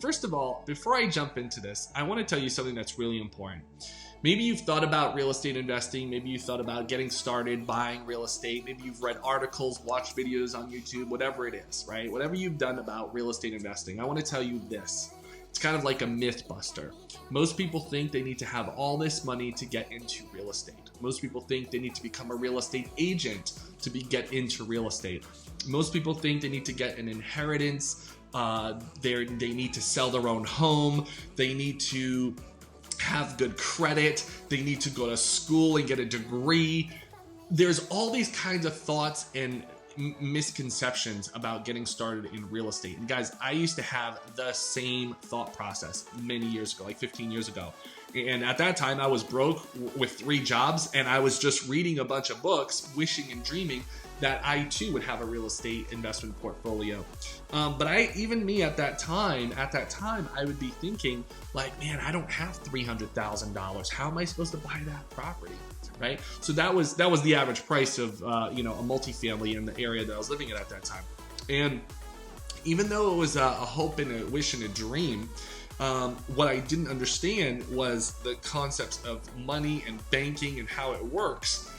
First of all, before I jump into this, I want to tell you something that's really important. Maybe you've thought about real estate investing. Maybe you've thought about getting started buying real estate. Maybe you've read articles, watched videos on YouTube, whatever it is, right? Whatever you've done about real estate investing, I want to tell you this. It's kind of like a myth buster. Most people think they need to have all this money to get into real estate. Most people think they need to become a real estate agent to get into real estate. Most people think they need to get an inheritance. They need to sell their own home. They need to have good credit. They need to go to school and get a degree. There's all these kinds of thoughts and misconceptions about getting started in real estate. And guys, I used to have the same thought process many years ago, like 15 years ago. And at that time, I was broke with 3 jobs, and I was just reading a bunch of books, wishing and dreaming that I too would have a real estate investment portfolio. But even me at that time, I would be thinking like, man, I don't have $300,000. How am I supposed to buy that property, right? So that was the average price of a multifamily in the area that I was living in at that time. And even though it was a hope and a wish and a dream, what I didn't understand was the concepts of money and banking and how it works.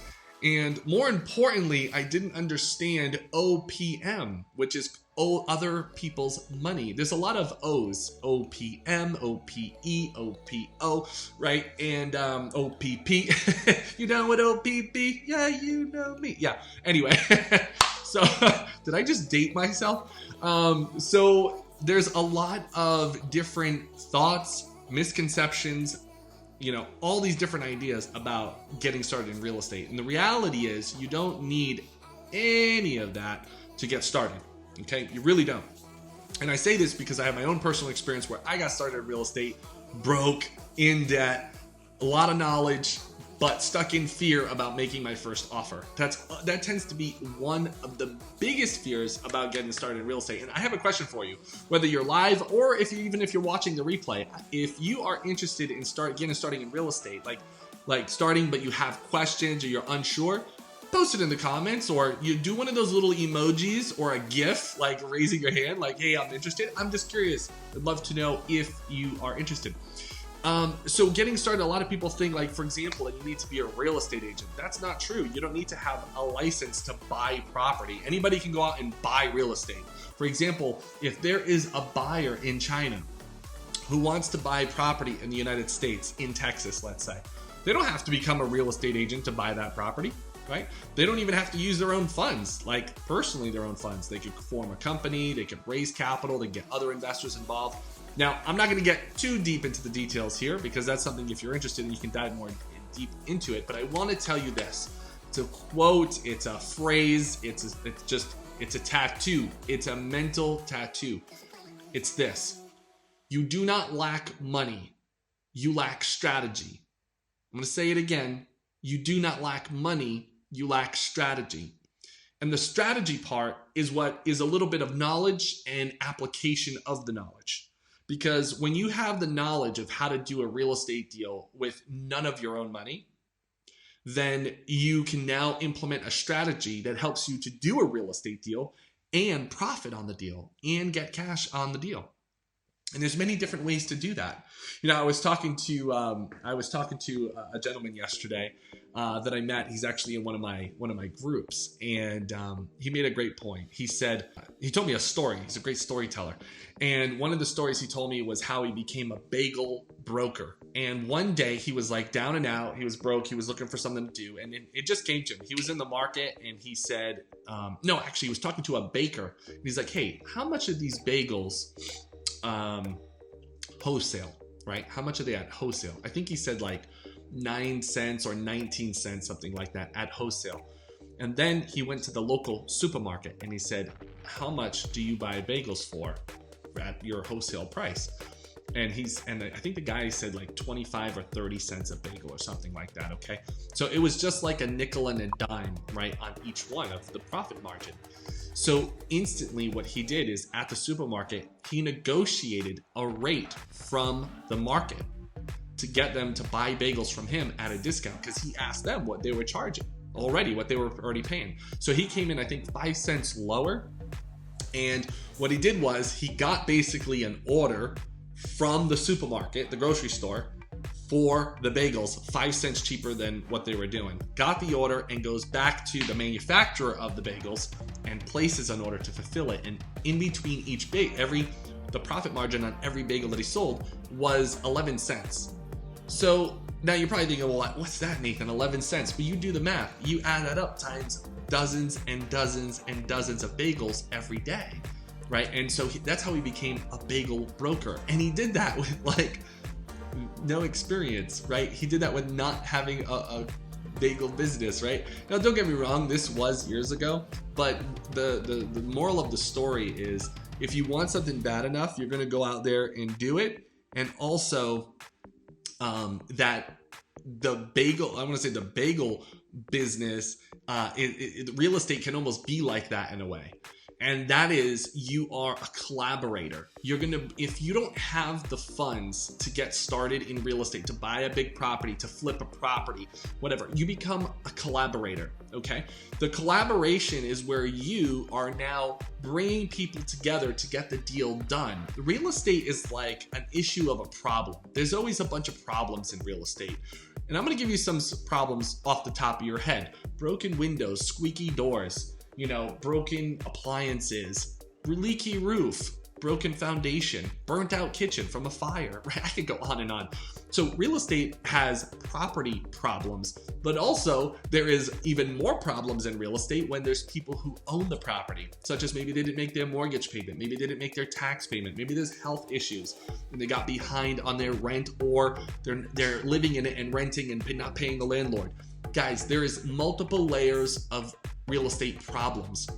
And more importantly, I didn't understand OPM, which is other people's money. There's a lot of O's, OPM, OPE, OPO, right? And OPP. You know what OPP? Yeah, you know me. Yeah, anyway. So did I just date myself? So there's a lot of different thoughts, misconceptions, all these different ideas about getting started in real estate. And the reality is you don't need any of that to get started, okay? You really don't. And I say this because I have my own personal experience where I got started in real estate, broke, in debt, a lot of knowledge, but stuck in fear about making my first offer. That tends to be one of the biggest fears about getting started in real estate. And I have a question for you, whether you're live or even if you're watching the replay. If you are interested in starting in real estate, like starting but you have questions or you're unsure, post it in the comments, or you do one of those little emojis or a GIF, like raising your hand, like, hey, I'm interested. I'm just curious. I'd love to know if you are interested. So getting started, a lot of people think, like, for example, that you need to be a real estate agent. That's not true. You don't need to have a license to buy property. Anybody can go out and buy real estate. For example, if there is a buyer in China who wants to buy property in the United States, in Texas, let's say, they don't have to become a real estate agent to buy that property, right? They don't even have to use their own funds, like personally their own funds. They could form a company, they could raise capital, they get other investors involved. Now, I'm not going to get too deep into the details here because that's something, if you're interested, you can dive more deep into it. But I want to tell you this. It's a quote, it's a phrase, it's a tattoo. It's a mental tattoo. It's this. You do not lack money. You lack strategy. I'm going to say it again. You do not lack money. You lack strategy. And the strategy part is what is a little bit of knowledge and application of the knowledge. Because when you have the knowledge of how to do a real estate deal with none of your own money, then you can now implement a strategy that helps you to do a real estate deal and profit on the deal and get cash on the deal. And there's many different ways to do that. I was talking to a gentleman yesterday that I met. He's actually in one of my groups, and he made a great point. He told me a story. He's a great storyteller, and one of the stories he told me was how he became a bagel broker. And one day he was like down and out. He was broke. He was looking for something to do, and it just came to him. He was in the market, and he said, he was talking to a baker, and he's like, "Hey, how much are these bagels?" Wholesale, right? How much are they at wholesale? I think he said like 9 cents or 19 cents, something like that at wholesale. And then he went to the local supermarket and he said, how much do you buy bagels for at your wholesale price? And I think the guy said like 25 or 30 cents a bagel or something like that. Okay. So it was just like a nickel and a dime, right, on each one of the profit margin. So instantly what he did is at the supermarket, he negotiated a rate from the market to get them to buy bagels from him at a discount, because he asked them what they were charging already, what they were already paying. So he came in, I think, 5 cents lower. And what he did was he got basically an order from the supermarket, the grocery store, for the bagels, 5 cents cheaper than what they were doing. Got the order and goes back to the manufacturer of the bagels and places an order to fulfill it. And in between each bagel, the profit margin on every bagel that he sold was 11 cents. So now you're probably thinking, well, what's that, Nathan? 11 cents. But you do the math. You add that up times dozens and dozens and dozens of bagels every day, right? And so that's how he became a bagel broker. And he did that with like no experience, right? He did that with not having a bagel business, right? Now, don't get me wrong, this was years ago, but the moral of the story is if you want something bad enough, you're going to go out there and do it. And also that the bagel business, real estate can almost be like that in a way. And that is, you are a collaborator. If you don't have the funds to get started in real estate, to buy a big property, to flip a property, whatever, you become a collaborator, okay? The collaboration is where you are now bringing people together to get the deal done. Real estate is like an issue of a problem. There's always a bunch of problems in real estate. And I'm gonna give you some problems off the top of your head. Broken windows, squeaky doors, broken appliances, leaky roof, broken foundation, burnt out kitchen from a fire, right? I could go on and on. So real estate has property problems, but also there is even more problems in real estate when there's people who own the property, such as maybe they didn't make their mortgage payment, maybe they didn't make their tax payment, maybe there's health issues and they got behind on their rent, or they're living in it and renting and not paying the landlord. Guys, there is multiple layers of real estate problems.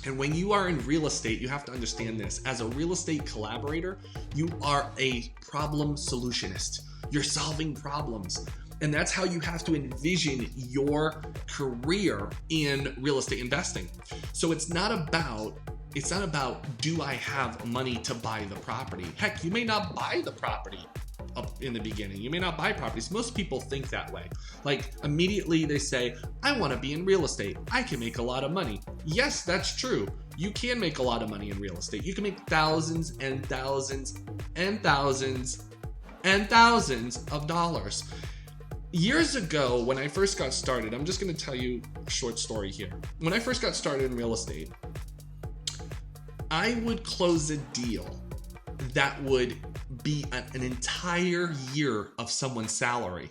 And when you are in real estate, you have to understand this. As a real estate collaborator, you are a problem solutionist. You're solving problems. And that's how you have to envision your career in real estate investing. So it's not about, do I have money to buy the property? Heck, you may not buy the property up in the beginning. You may not buy properties. Most people think that way. Like immediately they say, I want to be in real estate. I can make a lot of money. Yes, that's true. You can make a lot of money in real estate. You can make thousands and thousands and thousands and thousands of dollars. Years ago, when I first got started, I'm just going to tell you a short story here. When I first got started in real estate, I would close a deal that would be an entire year of someone's salary.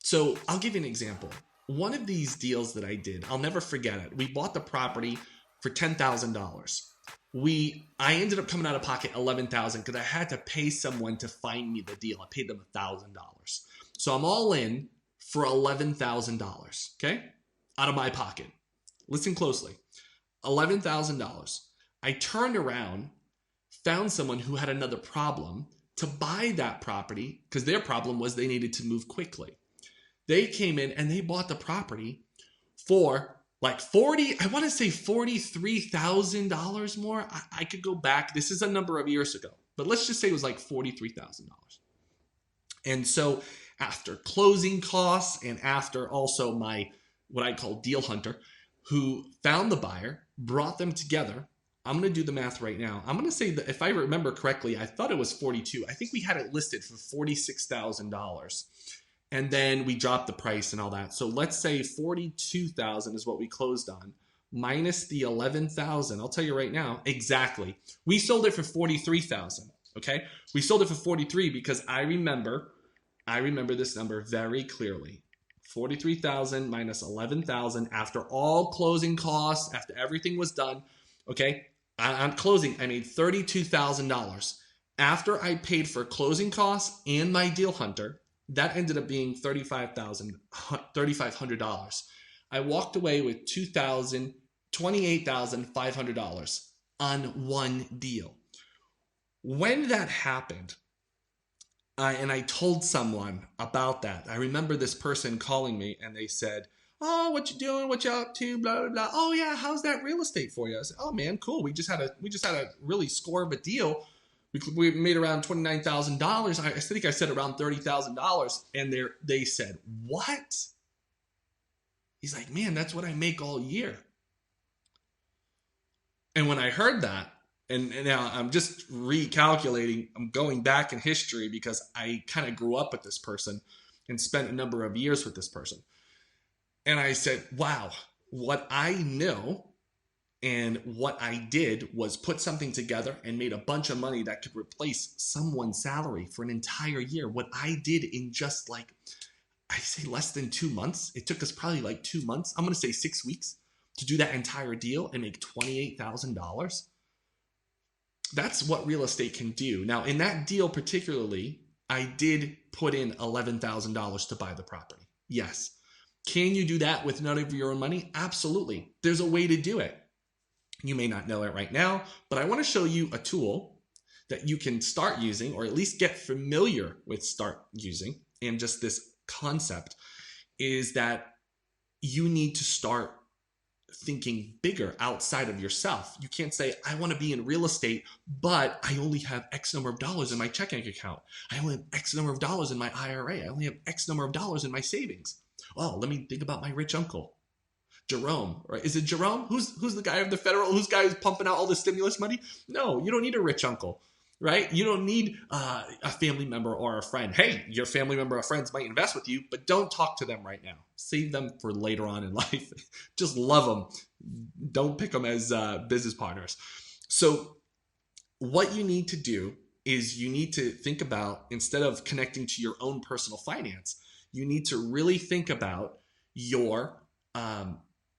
So I'll give you an example. One of these deals that I did, I'll never forget it. We bought the property for $10,000. I ended up coming out of pocket $11,000 because I had to pay someone to find me the deal. I paid them $1,000. So I'm all in for $11,000, okay? Out of my pocket. Listen closely. $11,000. I turned around, found someone who had another problem to buy that property because their problem was they needed to move quickly. They came in and they bought the property for like $43,000 more. I could go back. This is a number of years ago, but let's just say it was like $43,000. And so after closing costs and after also my, what I call deal hunter, who found the buyer, brought them together. I'm going to do the math right now. I'm going to say that if I remember correctly, I thought it was 42. I think we had it listed for $46,000. And then we dropped the price and all that. So let's say 42,000 is what we closed on, minus the 11,000. I'll tell you right now, exactly. We sold it for 43,000. Okay. We sold it for 43 because I remember this number very clearly. 43,000 minus 11,000 after all closing costs, after everything was done. Okay. On closing, I made $32,000. After I paid for closing costs and my deal hunter, that ended up being $3,500. I walked away with $28,500 on one deal. When that happened, and I told someone about that, I remember this person calling me and they said, oh, what you doing? What you up to? Blah, blah, blah. Oh yeah, how's that real estate for you? I said, oh man, cool. We just had a really score of a deal. We made around $29,000. I think I said around $30,000. And they said, what? He's like, man, that's what I make all year. And when I heard that, And now I'm just recalculating. I'm going back in history because I kind of grew up with this person and spent a number of years with this person. And I said, wow, what I know and what I did was put something together and made a bunch of money that could replace someone's salary for an entire year. What I did in just like, I say less than 2 months. It took us probably like 2 months. I'm going to say 6 weeks to do that entire deal and make $28,000. That's what real estate can do. Now, in that deal particularly, I did put in $11,000 to buy the property. Yes. Can you do that with none of your own money? Absolutely. There's a way to do it. You may not know it right now, but I want to show you a tool that you can start using, or at least get familiar with start using. And just this concept is that you need to start thinking bigger outside of yourself. You can't say, I want to be in real estate, but I only have X number of dollars in my checking account. I only have X number of dollars in my IRA. I only have X number of dollars in my savings. Oh, let me think about my rich uncle, Jerome, right? Is it Jerome? Who's the guy of the federal? Who's guy who's pumping out all the stimulus money? No, you don't need a rich uncle, right? You don't need a family member or a friend. Hey, your family member or friends might invest with you, but don't talk to them right now. Save them for later on in life. Just love them. Don't pick them as business partners. So what you need to do is you need to think about, instead of connecting to your own personal finance, you need to really think about your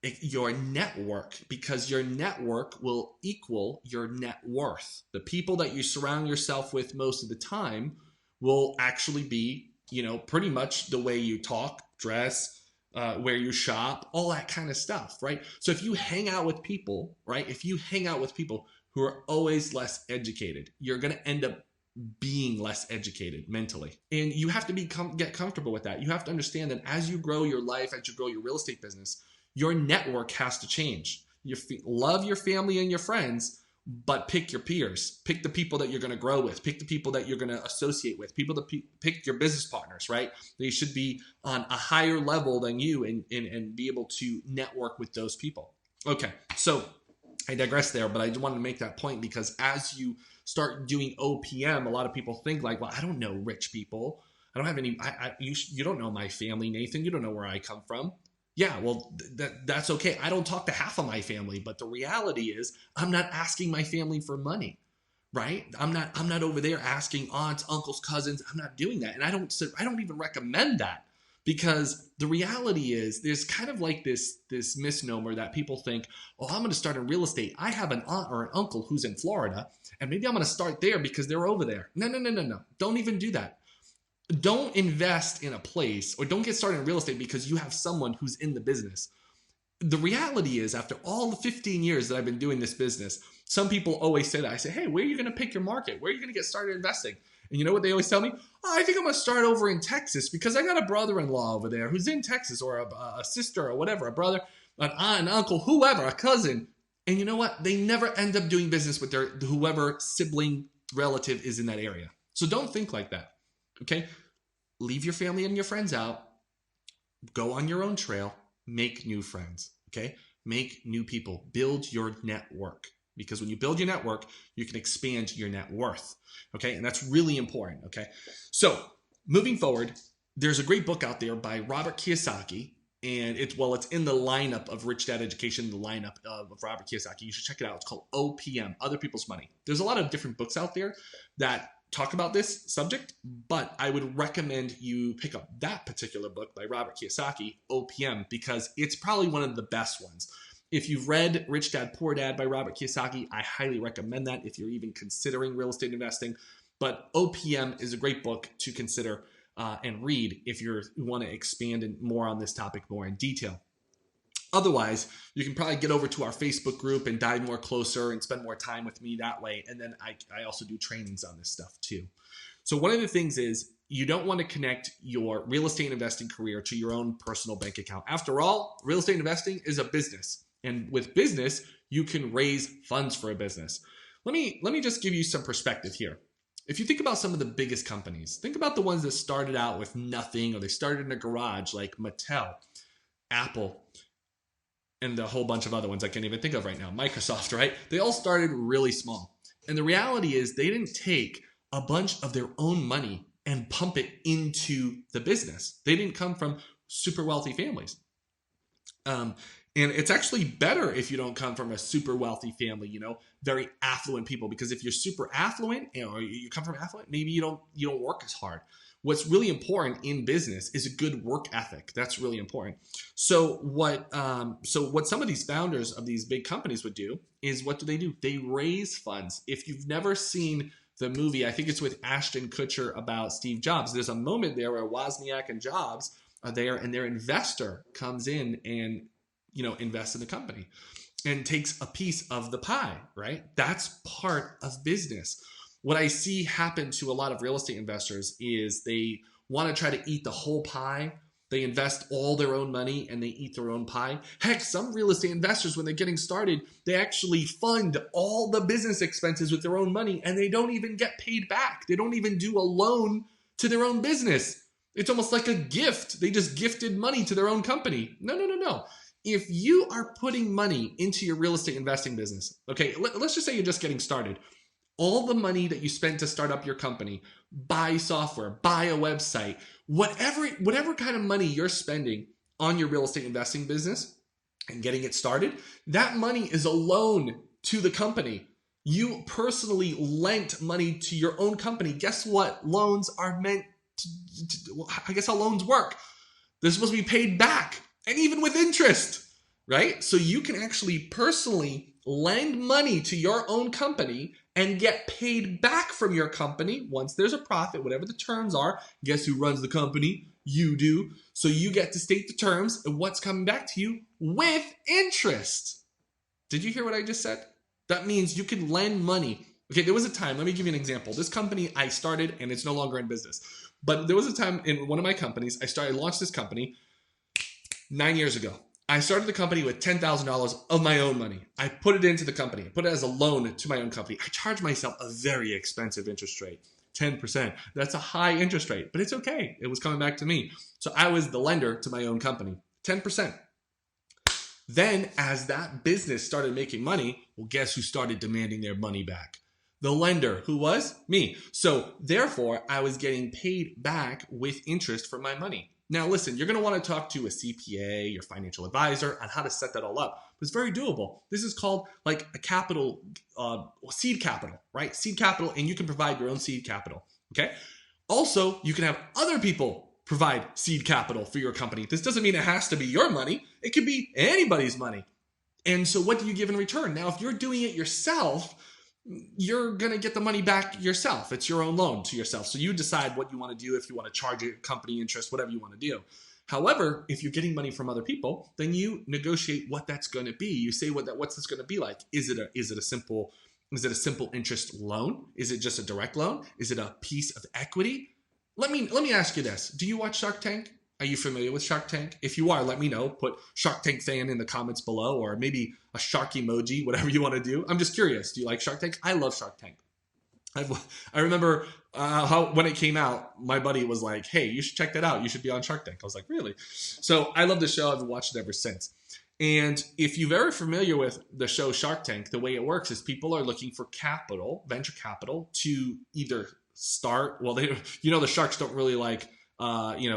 network, because your network will equal your net worth. The people that you surround yourself with most of the time will actually be, pretty much the way you talk, dress, where you shop, all that kind of stuff, right? So if you hang out with people, right? If you hang out with people who are always less educated, you're going to end up being less educated mentally. And you have to get comfortable with that. You have to understand that as you grow your life, as you grow your real estate business, your network has to change. Love your family and your friends, but pick your peers. Pick the people that you're going to grow with. Pick the people that you're going to associate with. Pick your business partners, right? They should be on a higher level than you and be able to network with those people. Okay, so I digress there, but I just wanted to make that point because as you start doing OPM, a lot of people think like, well, I don't know rich people. I don't have any, you don't know my family, Nathan. You don't know where I come from. Yeah, well, that's okay. I don't talk to half of my family, but the reality is I'm not asking my family for money, right? I'm not over there asking aunts, uncles, cousins. I'm not doing that. And I don't even recommend that, because the reality is there's kind of like this misnomer that people think, oh, I'm going to start in real estate. I have an aunt or an uncle who's in Florida, and maybe I'm going to start there because they're over there. No. Don't even do that. Don't invest in a place, or don't get started in real estate because you have someone who's in the business. The reality is, after all the 15 years that I've been doing this business, some people always say that. I say, hey, where are you going to pick your market? Where are you going to get started investing? And you know what they always tell me? Oh, I think I'm going to start over in Texas because I got a brother-in-law over there who's in Texas, or a sister or whatever, a brother, an aunt, an uncle, whoever, a cousin. And you know what? They never end up doing business with whoever sibling relative is in that area. So don't think like that. Okay, leave your family and your friends out. Go on your own trail. Make new friends. Okay, make new people. Build your network, because when you build your network, you can expand your net worth. Okay, and that's really important. Okay, so moving forward, there's a great book out there by Robert Kiyosaki, and it's in the lineup of Rich Dad Education, the lineup of Robert Kiyosaki. You should check it out. It's called OPM, Other People's Money. There's a lot of different books out there that talk about this subject, but I would recommend you pick up that particular book by Robert Kiyosaki, OPM, because it's probably one of the best ones. If you've read Rich Dad, Poor Dad by Robert Kiyosaki, I highly recommend that if you're even considering real estate investing. But OPM is a great book to consider and read if you want to expand more on this topic more in detail. Otherwise, you can probably get over to our Facebook group and dive more closer and spend more time with me that way. And then I also do trainings on this stuff too. So one of the things is, you don't want to connect your real estate investing career to your own personal bank account. After all, real estate investing is a business. And with business, you can raise funds for a business. Let me just give you some perspective here. If you think about some of the biggest companies, think about the ones that started out with nothing, or they started in a garage, like Mattel, Apple, and a whole bunch of other ones I can't even think of right now. Microsoft, right? They all started really small. And the reality is they didn't take a bunch of their own money and pump it into the business. They didn't come from super wealthy families. And it's actually better if you don't come from a super wealthy family, very affluent people, because if you're super affluent or you come from affluent, maybe you don't work as hard. What's really important in business is a good work ethic. That's really important. So what some of these founders of these big companies would do is, what do? They raise funds. If you've never seen the movie, I think it's with Ashton Kutcher about Steve Jobs, there's a moment there where Wozniak and Jobs are there and their investor comes in and invests in the company and takes a piece of the pie, right? That's part of business. What I see happen to a lot of real estate investors is they want to try to eat the whole pie. They invest all their own money and they eat their own pie. Heck, some real estate investors, when they're getting started, they actually fund all the business expenses with their own money and they don't even get paid back. They don't even do a loan to their own business. It's almost like a gift. They just gifted money to their own company. No. If you are putting money into your real estate investing business, okay, let's just say you're just getting started. All the money that you spent to start up your company, buy software, buy a website, whatever kind of money you're spending on your real estate investing business and getting it started, that money is a loan to the company. You personally lent money to your own company. Guess what? Loans are meant to I guess how loans work. They're supposed to be paid back, and even with interest, right? So you can actually personally lend money to your own company and get paid back from your company once there's a profit, whatever the terms are. Guess who runs the company? You do. So you get to state the terms and what's coming back to you with interest. Did you hear what I just said? That means you can lend money. Okay, there was a time, let me give you an example. This company I started, and it's no longer in business. But there was a time in one of my companies, I launched this company 9 years ago. I started the company with $10,000 of my own money. I put it into the company. I put it as a loan to my own company. I charged myself a very expensive interest rate, 10%. That's a high interest rate, but it's okay. It was coming back to me. So I was the lender to my own company, 10%. Then as that business started making money, well, guess who started demanding their money back? The lender, who was me. So therefore, I was getting paid back with interest for my money. Now, listen, you're going to want to talk to a CPA, your financial advisor, on how to set that all up. But it's very doable. This is called like a capital, seed capital, right? Seed capital, and you can provide your own seed capital, okay? Also, you can have other people provide seed capital for your company. This doesn't mean it has to be your money. It could be anybody's money. And so what do you give in return? Now, if you're doing it yourself, you're going to get the money back yourself. It's your own loan to yourself. So you decide what you want to do, if you want to charge your company interest, whatever you want to do. However, if you're getting money from other people, then you negotiate what that's going to be. You say what's this going to be like? Is it a simple interest loan? Is it just a direct loan? Is it a piece of equity? Let me ask you this. Do you watch Shark Tank? Are you familiar with Shark Tank? If you are, let me know. Put Shark Tank fan in the comments below, or maybe a shark emoji, whatever you want to do. I'm just curious. Do you like Shark Tank? I love Shark Tank. I remember how when it came out, my buddy was like, hey, you should check that out. You should be on Shark Tank. I was like, really? So I love the show. I've watched it ever since. And if you're very familiar with the show Shark Tank, the way it works is people are looking for capital, venture capital, to either start. Well, the sharks don't really like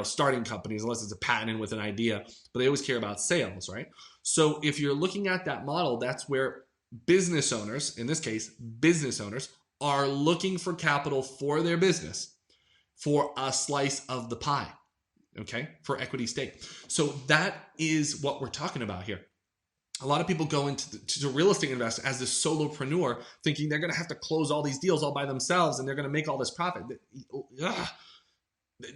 starting companies unless it's a patent with an idea, but they always care about sales, right? So if you're looking at that model, that's where business owners, in this case, business owners, are looking for capital for their business for a slice of the pie, okay, for equity stake. So that is what we're talking about here. A lot of people go into real estate invest as this solopreneur thinking they're going to have to close all these deals all by themselves and they're going to make all this profit.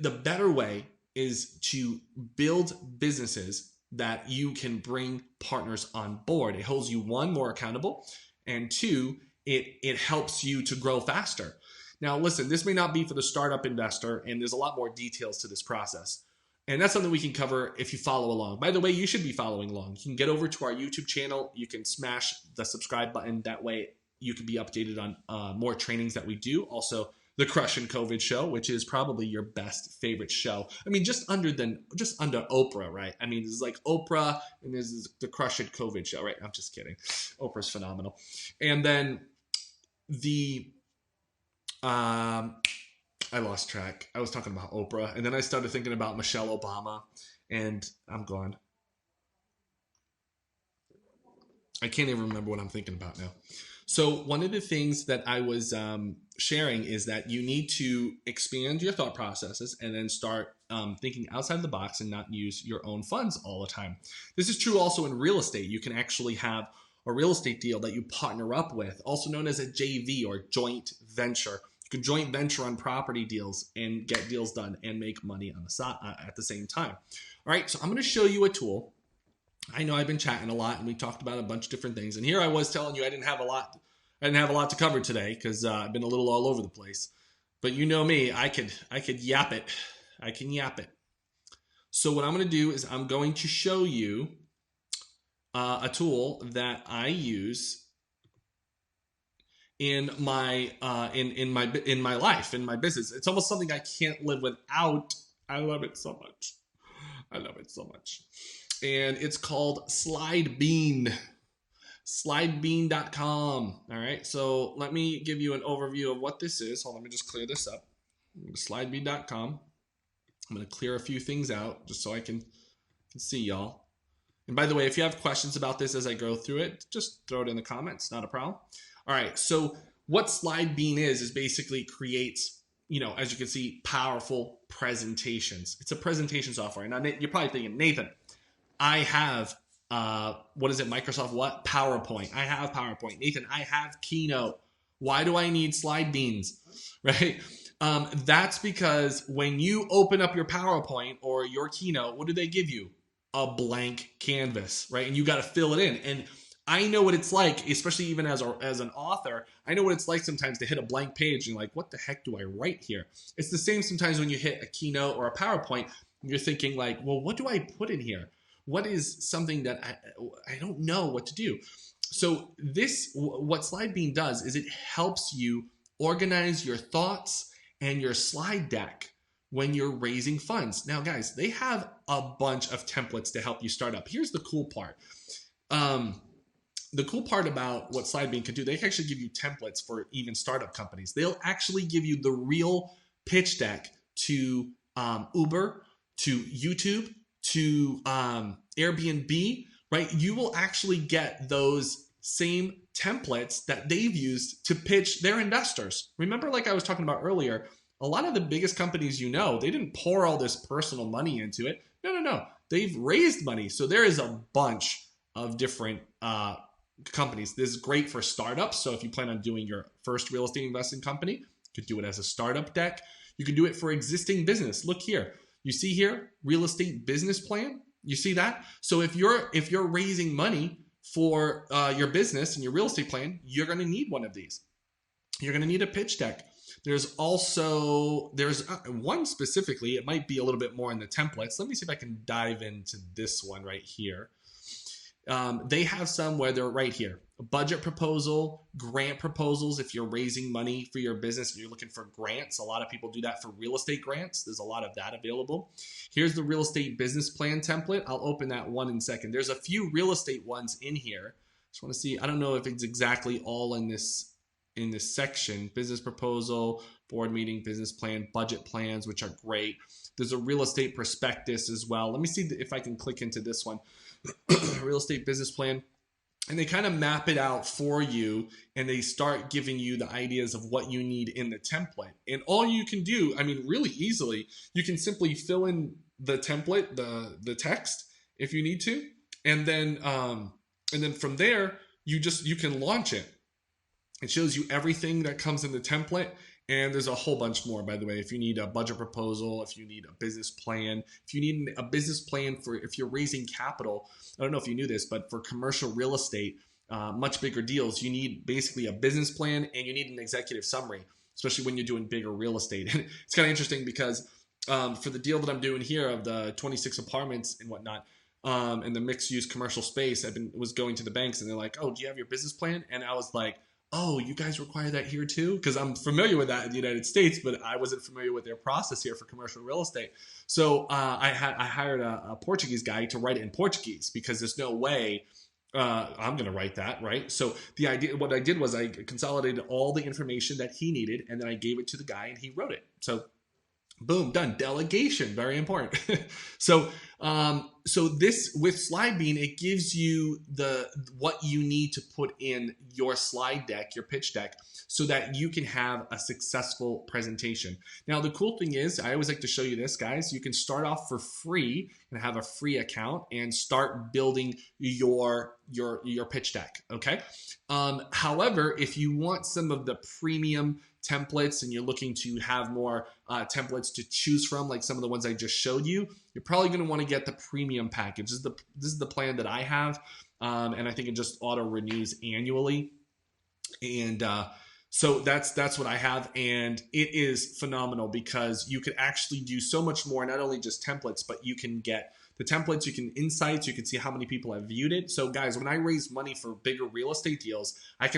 The better way is to build businesses that you can bring partners on board. It holds you, one, more accountable, and two, it helps you to grow faster. Now, listen, this may not be for the startup investor, and there's a lot more details to this process. And that's something we can cover if you follow along. By the way, you should be following along. You can get over to our YouTube channel. You can smash the subscribe button. That way you can be updated on more trainings that we do. Also, the Crushing COVID show, which is probably your best favorite show. I mean, just under Oprah, right? I mean, this is like Oprah, and this is the Crushing COVID show, right? I'm just kidding. Oprah's phenomenal. And then the I lost track. I was talking about Oprah, and then I started thinking about Michelle Obama, and I'm gone. I can't even remember what I'm thinking about now. So one of the things that I was sharing is that you need to expand your thought processes and then start thinking outside the box and not use your own funds all the time. This is true also in real estate. You can actually have a real estate deal that you partner up with, also known as a JV or joint venture. You can joint venture on property deals and get deals done and make money on the side at the same time. All right, so I'm going to show you a tool. I know I've been chatting a lot and we talked about a bunch of different things. And here I was telling you I didn't have a lot to cover today because I've been a little all over the place. But you know me, I could yap it. I can yap it. So what I'm going to do is I'm going to show you a tool that I use in my life, in my business. It's almost something I can't live without. I love it so much. I love it so much. And it's called SlideBean. SlideBean.com. All right. So let me give you an overview of what this is. Hold on, let me just clear this up. SlideBean.com. I'm going to clear a few things out just so I can see y'all. And by the way, if you have questions about this as I go through it, just throw it in the comments. Not a problem. All right. So what SlideBean is basically creates, as you can see, powerful presentations. It's a presentation software. Now, you're probably thinking, Nathan, I have, what is it? Microsoft what? PowerPoint. I have PowerPoint. Nathan, I have Keynote. Why do I need SlideBeans? Right? That's because when you open up your PowerPoint or your Keynote, what do they give you? A blank canvas, right? And you got to fill it in. And I know what it's like, especially even as an author, I know what it's like sometimes to hit a blank page and you're like, what the heck do I write here? It's the same sometimes when you hit a Keynote or a PowerPoint, you're thinking like, well, what do I put in here? What is something that I don't know what to do? So what SlideBean does is it helps you organize your thoughts and your slide deck when you're raising funds. Now, guys, they have a bunch of templates to help you start up. Here's the cool part. The cool part about what SlideBean can do, they can actually give you templates for even startup companies. They'll actually give you the real pitch deck to Uber, to YouTube, to Airbnb, right? You will actually get those same templates that they've used to pitch their investors. Remember, like I was talking about earlier, a lot of the biggest companies, they didn't pour all this personal money into it. No. They've raised money. So there is a bunch of different companies. This is great for startups. So if you plan on doing your first real estate investing company, you could do it as a startup deck. You can do it for existing business. Look here. You see here, real estate business plan. You see that? So if you're raising money for your business and your real estate plan, you're going to need one of these. You're going to need a pitch deck. There's one specifically. It might be a little bit more in the templates. Let me see if I can dive into this one right here. They have some where they're right here. A budget proposal, grant proposals. If you're raising money for your business and you're looking for grants, a lot of people do that for real estate grants. There's a lot of that available. Here's the real estate business plan template. I'll open that one in a second. There's a few real estate ones in here. Just want to see. I don't know if it's exactly all in this section. Business proposal, board meeting, business plan, budget plans, which are great. There's a real estate prospectus as well. Let me see if I can click into this one. Real estate business plan, and they kind of map it out for you, and they start giving you the ideas of what you need in the template. And all you can do, really easily, you can simply fill in the template, the text, if you need to, and then from there you can launch it. It shows you everything that comes in the template. And there's a whole bunch more, by the way. If you need a budget proposal, if you need a business plan, if you need a business plan for if you're raising capital, I don't know if you knew this, but for commercial real estate, much bigger deals, you need basically a business plan and you need an executive summary, especially when you're doing bigger real estate. And it's kind of interesting because for the deal that I'm doing here of the 26 apartments and whatnot, and the mixed use commercial space, was going to the banks and they're like, oh, do you have your business plan? And I was like, oh, you guys require that here too? Because I'm familiar with that in the United States, but I wasn't familiar with their process here for commercial real estate. So I hired a Portuguese guy to write it in Portuguese because there's no way I'm going to write that, right? So the idea, what I did was I consolidated all the information that he needed, and then I gave it to the guy and he wrote it. So boom, done. Delegation, very important. So this with SlideBean, it gives you what you need to put in your slide deck, your pitch deck, so that you can have a successful presentation. Now, the cool thing is, I always like to show you this, guys. You can start off for free and have a free account and start building your pitch deck. Okay. However, if you want some of the premium templates and you're looking to have more templates to choose from, like some of the ones I just showed you, you're probably going to want to get the premium package. This is the plan that I have, and I think it just auto renews annually. And so that's what I have, and it is phenomenal because you could actually do so much more, not only just templates, but you can get the templates, you can insights, you can see how many people have viewed it. So guys, when I raise money for bigger real estate deals, I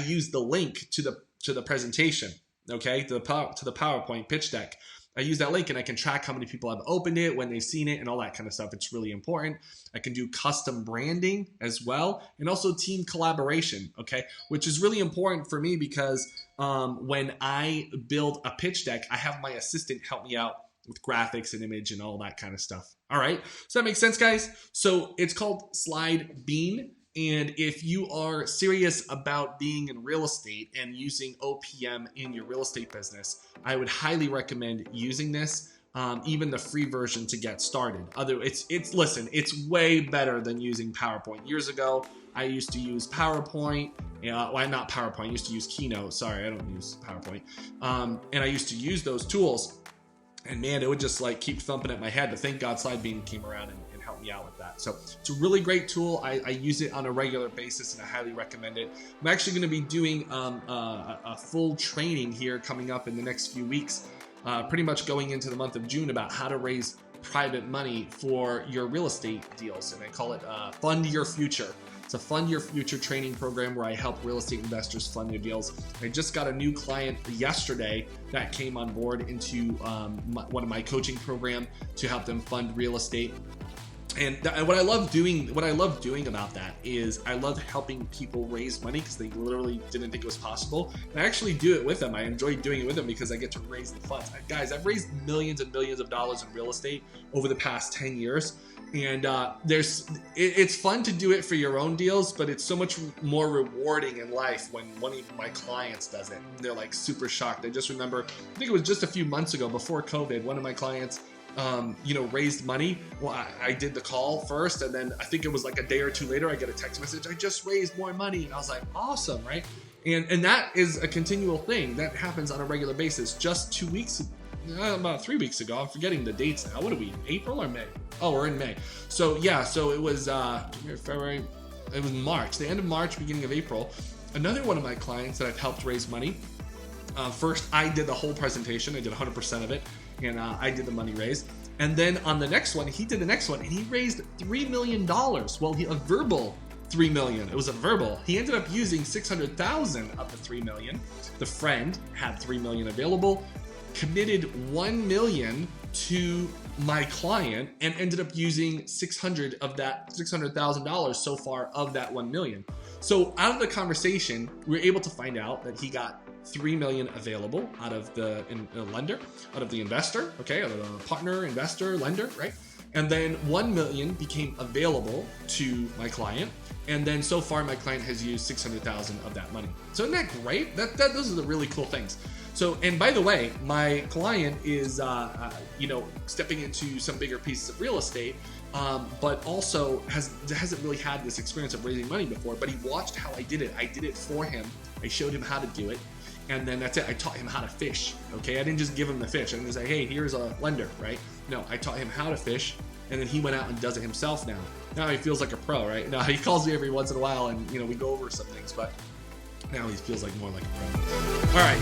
use the link to the presentation, okay, to the PowerPoint pitch deck. I use that link and I can track how many people have opened it, when they've seen it, and all that kind of stuff. It's really important. I can do custom branding as well, and also team collaboration, okay, which is really important for me because when I build a pitch deck, I have my assistant help me out with graphics and image and all that kind of stuff. All right, so that makes sense, guys? So it's called SlideBean. And if you are serious about being in real estate and using OPM in your real estate business, I would highly recommend using this, even the free version to get started. Listen, it's way better than using PowerPoint. Years ago, I used to use PowerPoint. Not PowerPoint, I used to use Keynote. Sorry, I don't use PowerPoint. And I used to use those tools. And man, it would just like keep thumping at my head. But thank God SlideBean came around and helped me out with that. So it's a really great tool. I use it on a regular basis and I highly recommend it. I'm actually going to be doing a full training here coming up in the next few weeks, pretty much going into the month of June, about how to raise private money for your real estate deals. And I call it Fund Your Future. It's a Fund Your Future training program where I help real estate investors fund their deals. I just got a new client yesterday that came on board into one of my coaching program to help them fund real estate. And what I love doing about that is I love helping people raise money because they literally didn't think it was possible. And I actually do it with them. I enjoy doing it with them because I get to raise the funds. Guys, I've raised millions and millions of dollars in real estate over the past 10 years. And it's fun to do it for your own deals, but it's so much more rewarding in life when one of my clients does it. They're like super shocked. I just remember, I think it was just a few months ago before COVID, one of my clients raised money. Well, I did the call first, and then I think it was like a day or two later, I get a text message, I just raised more money. And I was like, awesome, right? And that is a continual thing that happens on a regular basis. Just 2 weeks, about 3 weeks ago, I'm forgetting the dates now. What are we, April or May? Oh, we're in May. So yeah, so it was February, it was March, the end of March, beginning of April. Another one of my clients that I've helped raise money. First, I did the whole presentation. I did 100% of it, and I did the money raise. And then on the next one, he did the next one, and he raised $3 million. Well, a verbal $3 million. It was a verbal. He ended up using $600,000 of the $3 million. The friend had $3 million available, committed $1 million to my client, and ended up using $600,000 so far of that $1 million. So out of the conversation, we were able to find out that he got $3 million available out of the lender, out of the investor, okay, out of the partner, investor, lender, right? And then $1 million became available to my client. And then so far, my client has used $600,000 of that money. So isn't that great? Those are the really cool things. So, and by the way, my client is, stepping into some bigger pieces of real estate, but also hasn't really had this experience of raising money before, but he watched how I did it. I did it for him. I showed him how to do it. And then that's it. I taught him how to fish. Okay. I didn't just give him the fish. I didn't say, hey, here's a lender, right? No, I taught him how to fish. And then he went out and does it himself now. Now he feels like a pro, right? Now he calls me every once in a while and, we go over some things, but now he feels like more like a pro. All right.